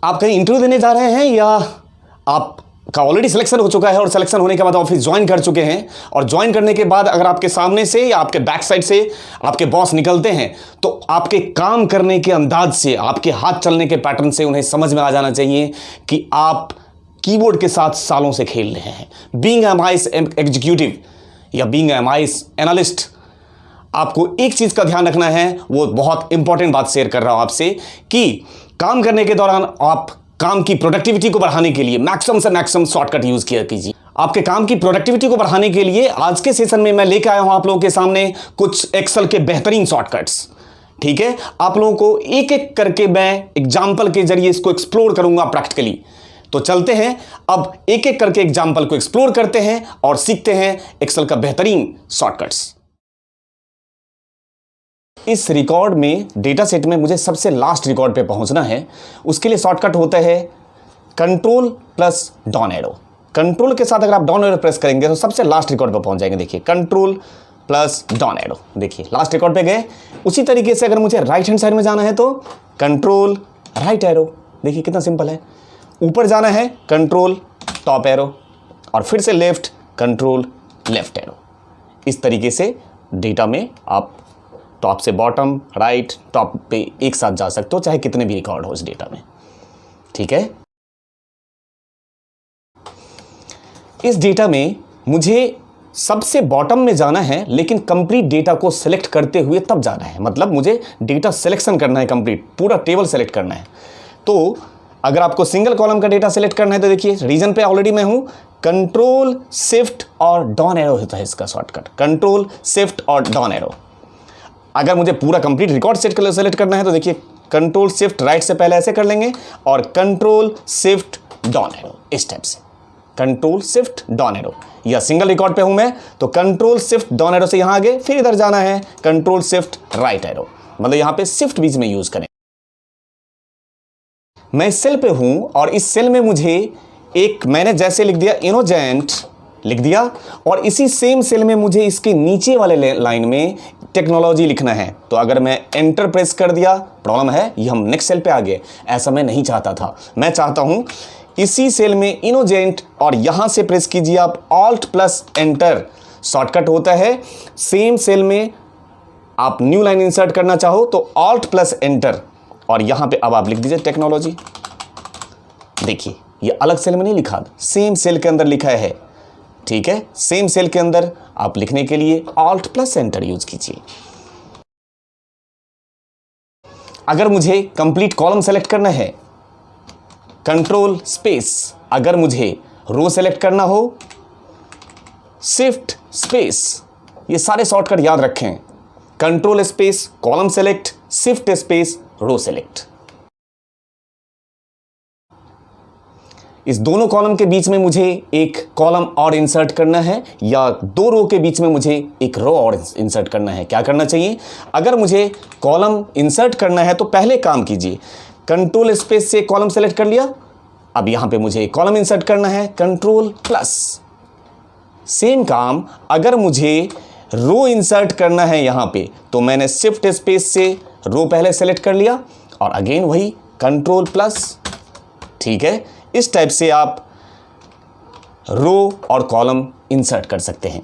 आप कहीं इंटरव्यू देने जा रहे हैं या आपका ऑलरेडी सिलेक्शन हो चुका है और सिलेक्शन होने के बाद ऑफिस ज्वाइन कर चुके हैं, और ज्वाइन करने के बाद अगर आपके सामने से या आपके बैक साइड से आपके बॉस निकलते हैं तो आपके काम करने के अंदाज से, आपके हाथ चलने के पैटर्न से उन्हें समझ में आ जाना चाहिए कि आप कीबोर्ड के साथ सालों से खेल रहे हैं। बीइंग एमआईएस एग्जीक्यूटिव या बीइंग एमआईएस एनालिस्ट, आपको एक चीज का ध्यान रखना है, वो बहुत इंपॉर्टेंट बात शेयर कर रहा हूं आपसे, कि काम करने के दौरान आप काम की प्रोडक्टिविटी को बढ़ाने के लिए मैक्सिमम से मैक्सिमम शॉर्टकट यूज किया कीजिए। आपके काम की प्रोडक्टिविटी को बढ़ाने के लिए आज के सेशन में मैं लेकर आया हूं आप लोगों के सामने कुछ एक्सेल के बेहतरीन शॉर्टकट्स। ठीक है, आप लोगों को एक एक करके मैं एग्जाम्पल के जरिए इसको एक्सप्लोर करूंगा प्रैक्टिकली। तो चलते हैं, अब एक एक करके एग्जाम्पल को एक्सप्लोर करते हैं और सीखते हैं एक्सेल का बेहतरीन शॉर्टकट्स। इस रिकॉर्ड में, डेटा सेट में मुझे सबसे लास्ट रिकॉर्ड पे पहुंचना है। उसके लिए शॉर्टकट होता है control plus down arrow. Control के साथ अगर आप डाउन एरो प्रेस करेंगे तो सबसे लास्ट रिकॉर्ड पे पहुंच जाएंगे। देखिए, कंट्रोल प्लस डाउन एरो, देखिए लास्ट रिकॉर्ड पे गए। उसी तरीके से अगर मुझे राइट हैंड साइड में जाना है तो कंट्रोल राइट एरो, देखिए कितना सिंपल है। ऊपर जाना है कंट्रोल टॉप एरो, और फिर से लेफ्ट कंट्रोल लेफ्ट एरो। इस तरीके से डेटा में आप टॉप से बॉटम, राइट, टॉप पे एक साथ जा सकते हो, चाहे कितने भी रिकॉर्ड हो इस डेटा में। ठीक है, इस डेटा में मुझे सबसे बॉटम में जाना है, लेकिन कंप्लीट डेटा को सिलेक्ट करते हुए तब जाना है। मतलब मुझे डेटा सिलेक्शन करना है, कंप्लीट पूरा टेबल सेलेक्ट करना है। तो अगर आपको सिंगल कॉलम का डेटा सेलेक्ट करना है तो देखिए, रीजन पे ऑलरेडी मैं हूं, कंट्रोल शिफ्ट और डाउन एरो होता है इसका शॉर्टकट, कंट्रोल शिफ्ट और डाउन एरो। अगर मुझे पूरा कंप्लीट रिकॉर्ड सेलेक्ट करना है तो देखिए, कंट्रोल शिफ्ट राइट से पहले ऐसे कर लेंगे और कंट्रोल शिफ्ट डाउन एरो, इस टाइप से कंट्रोल शिफ्ट डाउन एरो। या सिंगल रिकॉर्ड पे हूं मैं तो कंट्रोल शिफ्ट डाउन एरो से यहां आगे, फिर इधर जाना है कंट्रोल शिफ्ट राइट एरो। मतलब यहां पे शिफ्ट बीच में यूज करें। मैं इस सेल पे हूं और इस सेल में मुझे एक, मैंने जैसे लिख दिया इनोजेंट लिख दिया, और इसी सेम सेल में मुझे इसके नीचे वाले लाइन में टेक्नोलॉजी लिखना है। तो अगर मैं एंटर प्रेस कर दिया, प्रॉब्लम है, ये हम नेक्स्ट सेल पे आ गए। ऐसा मैं नहीं चाहता था, मैं चाहता हूं इसी सेल में इनोजेंट, और यहां से प्रेस कीजिए आप ऑल्ट प्लस एंटर। शॉर्टकट होता है, सेम सेल में आप न्यू लाइन इंसर्ट करना चाहो तो ऑल्ट प्लस एंटर, और यहां पे अब आप लिख दीजिए टेक्नोलॉजी। देखिए, ये अलग सेल में नहीं लिखा, सेम सेल के अंदर लिखा है। ठीक है, सेम सेल के अंदर आप लिखने के लिए ऑल्ट प्लस एंटर यूज कीजिए। अगर मुझे कंप्लीट कॉलम सेलेक्ट करना है, कंट्रोल स्पेस। अगर मुझे रो सेलेक्ट करना हो, शिफ्ट स्पेस। ये सारे शॉर्टकट याद रखें, control space column select, shift space row select. इस दोनों कॉलम के बीच में मुझे एक कॉलम और इंसर्ट करना है, या दो रो के बीच में मुझे एक रो और इंसर्ट करना है। क्या करना चाहिए? अगर मुझे कॉलम इंसर्ट करना है तो पहले काम कीजिए, कंट्रोल स्पेस से कॉलम सेलेक्ट कर लिया। अब यहां पे मुझे कॉलम इंसर्ट करना है, कंट्रोल प्लस। सेम काम अगर मुझे रो इंसर्ट करना है यहां पे, तो मैंने शिफ्ट स्पेस से रो पहले सेलेक्ट कर लिया और अगेन वही कंट्रोल प्लस। ठीक है, इस टाइप से आप रो और कॉलम इंसर्ट कर सकते हैं।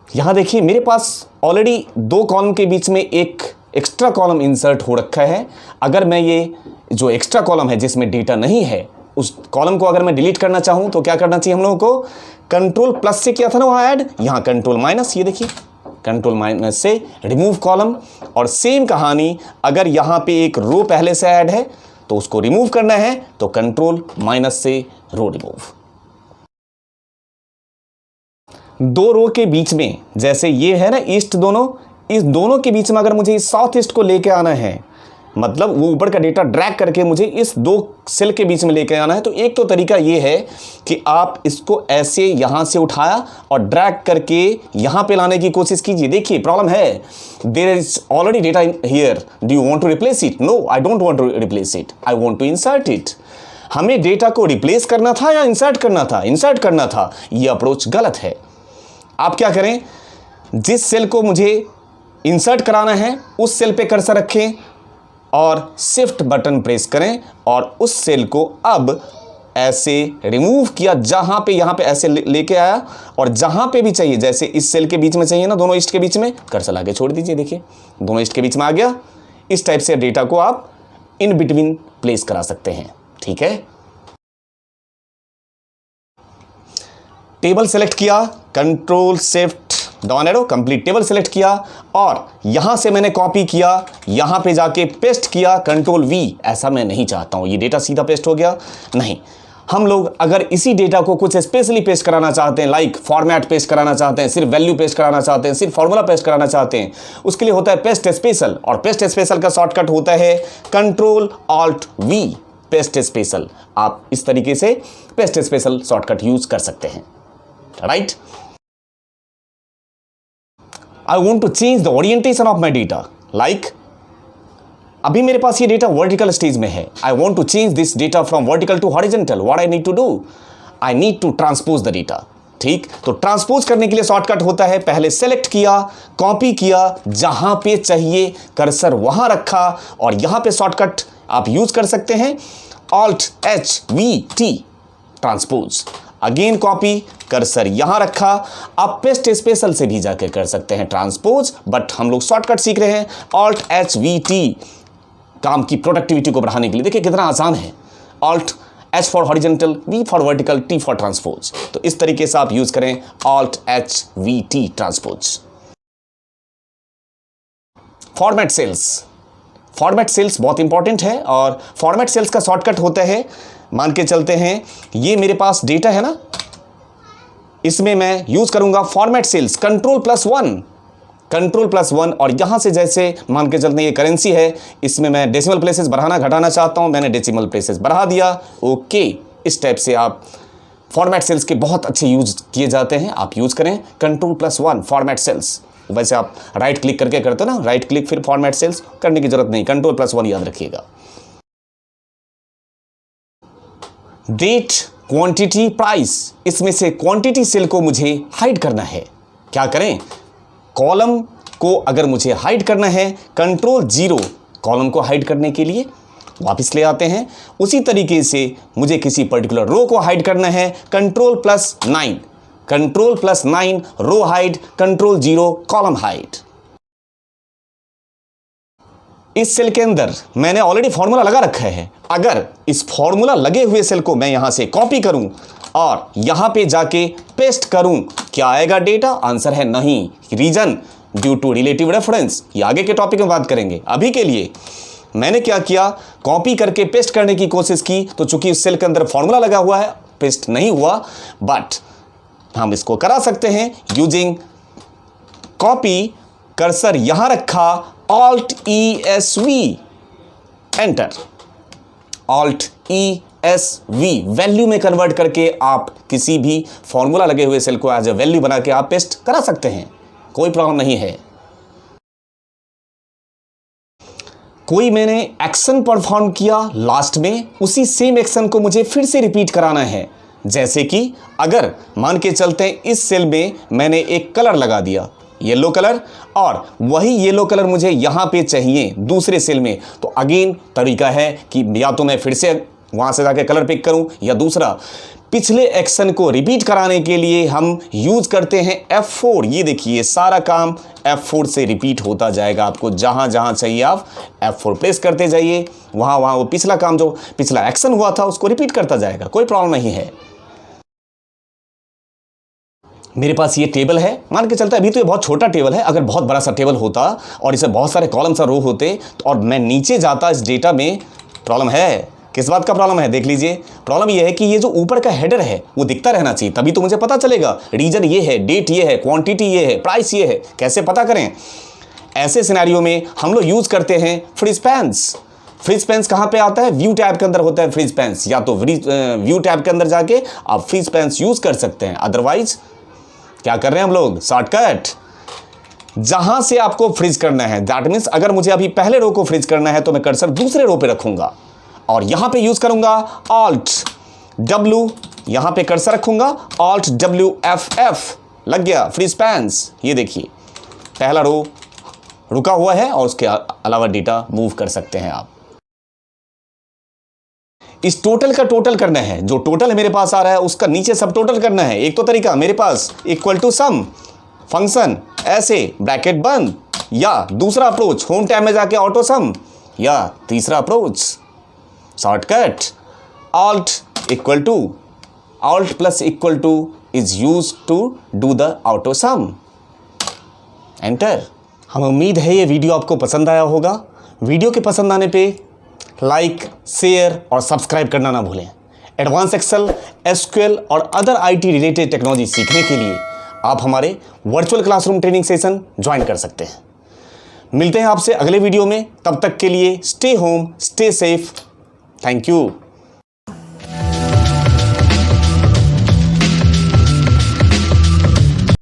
यहां देखिए, मेरे पास ऑलरेडी दो कॉलम के बीच में एक एक्स्ट्रा कॉलम इंसर्ट हो रखा है। अगर मैं ये जो एक्स्ट्रा कॉलम है जिसमें डेटा नहीं है, उस कॉलम को अगर मैं डिलीट करना चाहूं तो क्या करना चाहिए हम लोगों को? कंट्रोल प्लस से किया था ना वहां ऐड, यहां कंट्रोल माइनस। ये देखिए, कंट्रोल माइनस से रिमूव कॉलम। और सेम कहानी, अगर यहां पे एक रो पहले से ऐड है तो उसको रिमूव करना है तो कंट्रोल माइनस से रो रिमूव। दो रो के बीच में, जैसे ये है ना ईस्ट दोनों, इस दोनों के बीच में अगर मुझे इस साउथ ईस्ट को लेके आना है, मतलब वो ऊपर का डेटा ड्रैग करके मुझे इस दो सेल के बीच में लेके आना है, तो एक तो तरीका ये है कि आप इसको ऐसे यहां से उठाया और ड्रैग करके यहां पे लाने की कोशिश कीजिए। देखिए प्रॉब्लम है, there is already data here, do you want to replace it? No, I don't want to replace it, I want to insert it. हमें डेटा को रिप्लेस करना था या इंसर्ट करना था? इंसर्ट करना था। यह अप्रोच गलत है। आप क्या करें, जिस सेल को मुझे इंसर्ट कराना है उस सेल पे कर्सर रखें और शिफ्ट बटन प्रेस करें और उस सेल को अब ऐसे रिमूव किया, जहां पे यहां पे ऐसे लेके आया और जहां पे भी चाहिए, जैसे इस सेल के बीच में चाहिए ना, दोनों ईस्ट के बीच में, कर्सर आगे छोड़ दीजिए, देखिए दोनों ईस्ट के बीच में आ गया। इस टाइप से डेटा को आप इन बिटवीन प्लेस करा सकते हैं। ठीक है, टेबल सेलेक्ट किया, control shift down arrow, complete table select किया और यहां से मैंने कॉपी किया, यहां पे जाके पेस्ट किया, कंट्रोल वी। ऐसा मैं नहीं चाहता हूं, ये डेटा सीधा पेस्ट हो गया, नहीं। हम लोग अगर इसी डेटा को कुछ स्पेशली पेस्ट कराना चाहते हैं, लाइक फॉर्मेट पेस्ट कराना चाहते हैं, सिर्फ वैल्यू पेस्ट कराना चाहते हैं, सिर्फ फॉर्मूला पेस्ट कराना चाहते हैं, उसके लिए होता है पेस्ट स्पेशल, और पेस्ट स्पेशल का शॉर्टकट होता है control alt we, paste special. आप इस तरीके से पेस्ट स्पेशल शॉर्टकट यूज कर सकते हैं, right. I want to change the orientation of my data, like अभी मेरे पास ये डेटा वर्टिकल स्टेज में है। I want to change this data from vertical to horizontal. What I need to do? I need to transpose the data. ठीक, तो transpose करने के लिए शॉर्टकट होता है, पहले सेलेक्ट किया, कॉपी किया, जहां पे चाहिए कर्सर वहां रखा, और यहां पे शॉर्टकट आप यूज कर सकते हैं Alt H V T, transpose. Again copy, cursor यहां रखा। आप पेस्ट स्पेशल से भी जाकर कर सकते हैं ट्रांसपोज, बट हम लोग शॉर्टकट सीख रहे हैं Alt H V T, काम की प्रोडक्टिविटी को बढ़ाने के लिए। देखिए कितना आसान है, Alt H for horizontal, V for vertical, T for transpose. तो इस तरीके से आप यूज करें Alt H V T, transpose. Format cells, format cells बहुत इंपॉर्टेंट है, और फॉर्मेट सेल्स का शॉर्टकट होता है, मान के चलते हैं ये मेरे पास डेटा है ना, इसमें मैं यूज करूंगा फॉर्मेट सेल्स कंट्रोल+1, कंट्रोल+1, और यहां से जैसे मान के चलते हैं ये करेंसी है, इसमें मैं डेसिमल प्लेसेस बढ़ाना घटाना चाहता हूं, मैंने डेसिमल प्लेसेस बढ़ा दिया। ओके, इस टाइप से आप फॉर्मेट सेल्स के बहुत अच्छे यूज किए जाते हैं, आप यूज करें कंट्रोल+1 फॉर्मेट सेल्स। वैसे आप राइट क्लिक करके करते हो ना, राइट क्लिक फिर फॉर्मेट सेल्स करने की जरूरत नहीं, कंट्रोल+1 याद रखिएगा। डेट, क्वांटिटी, प्राइस, इसमें से क्वांटिटी सेल को मुझे हाइड करना है। क्या करें, कॉलम को अगर मुझे हाइड करना है, कंट्रोल 0, कॉलम को हाइड करने के लिए वापस ले आते हैं। उसी तरीके से मुझे किसी पर्टिकुलर रो को हाइड करना है, कंट्रोल+9, कंट्रोल+9 रो हाइड, कंट्रोल 0 कॉलम हाइड। इस सेल के अंदर मैंने ऑलरेडी फॉर्मूला लगा रखा है, अगर इस फॉर्मूला लगे हुए सेल को मैं यहां से कॉपी करूं और यहां पे जाके पेस्ट करूं, क्या आएगा डेटा? आंसर है नहीं। Reason due to relative reference, ये आगे के टॉपिक में बात करेंगे। अभी के लिए मैंने क्या किया, कॉपी करके पेस्ट करने की कोशिश की, तो चूंकि उस सेल के अंदर फॉर्मूला लगा हुआ है, पेस्ट नहीं हुआ, बट हम इसको करा सकते हैं यूजिंग कॉपी, कर्सर यहां रखा, Alt ESV, enter, Alt ESV, value में कन्वर्ट करके आप किसी भी फॉर्मूला लगे हुए सेल को एज ए वैल्यू बना के आप पेस्ट करा सकते हैं, कोई प्रॉब्लम नहीं है। कोई मैंने एक्शन परफॉर्म किया, लास्ट में उसी सेम एक्शन को मुझे फिर से रिपीट कराना है। जैसे कि अगर मान के चलते हैं इस सेल में मैंने एक कलर लगा दिया, येलो कलर, और वही येलो कलर मुझे यहां पे चाहिए दूसरे सेल में, तो अगेन तरीका है कि या तो मैं फिर से वहां से जाके कलर पिक करूं, या दूसरा पिछले एक्शन को रिपीट कराने के लिए हम यूज करते हैं F4। ये देखिए सारा काम F4 से रिपीट होता जाएगा, आपको जहां जहां चाहिए आप F4 प्रेस करते जाइए, वहां वहां वो पिछला काम जो पिछला एक्शन हुआ था उसको रिपीट करता जाएगा, कोई प्रॉब्लम नहीं है। मेरे पास ये टेबल है, मान के चलता है अभी तो ये बहुत छोटा टेबल है, अगर बहुत बड़ा सा टेबल होता और इसे बहुत सारे कॉलम सा रो होते और मैं नीचे जाता इस डेटा में, प्रॉब्लम है। किस बात का प्रॉब्लम है देख लीजिए, प्रॉब्लम ये है कि ये जो ऊपर का हेडर है वो दिखता रहना चाहिए, तभी तो मुझे पता चलेगा रीजन ये है, डेट ये है, क्वांटिटी ये है, प्राइस ये है। कैसे पता करें? ऐसे सिनेरियो में हम लोग यूज करते हैं फ्रीज पैंस। फ्रीज पैंस कहाँ पे आता है? व्यू टैब के अंदर होता है फ्रीज पैंस, या तो व्यू टैब के अंदर जाके आप फ्रीज पैंस यूज कर सकते हैं। अदरवाइज क्या कर रहे हैं हम लोग? शॉर्टकट, जहां से आपको फ्रीज करना है, दैट मीन्स अगर मुझे अभी पहले रो को फ्रीज करना है तो मैं कर्सर दूसरे रो पे रखूंगा और यहां पे यूज करूंगा Alt W, यहां पे कर्सर रखूंगा Alt W F F, लग गया फ्रीज पैंस। ये देखिए पहला रो रुका हुआ है और उसके अलावा डेटा मूव कर सकते हैं आप। इस टोटल का टोटल करना है, जो टोटल मेरे पास आ रहा है उसका नीचे सब टोटल करना है। एक तो तरीका मेरे पास इक्वल टू सम फंक्शन ऐसे ब्रैकेट बंद, या दूसरा अप्रोच होम टैब में जाके ऑटो सम, या तीसरा approach shortcut alt equal to, alt plus equal to is use to do the auto sum, enter. हमें उम्मीद है ये वीडियो आपको पसंद आया होगा। वीडियो के पसंद आने पे लाइक, शेयर और सब्सक्राइब करना ना भूलें। एडवांस एक्सेल, एसक्यूएल और अदर आईटी रिलेटेड टेक्नोलॉजी सीखने के लिए आप हमारे virtual classroom training session join कर सकते हैं। मिलते हैं आपसे अगले वीडियो में, तब तक के लिए stay home, stay safe. Thank you.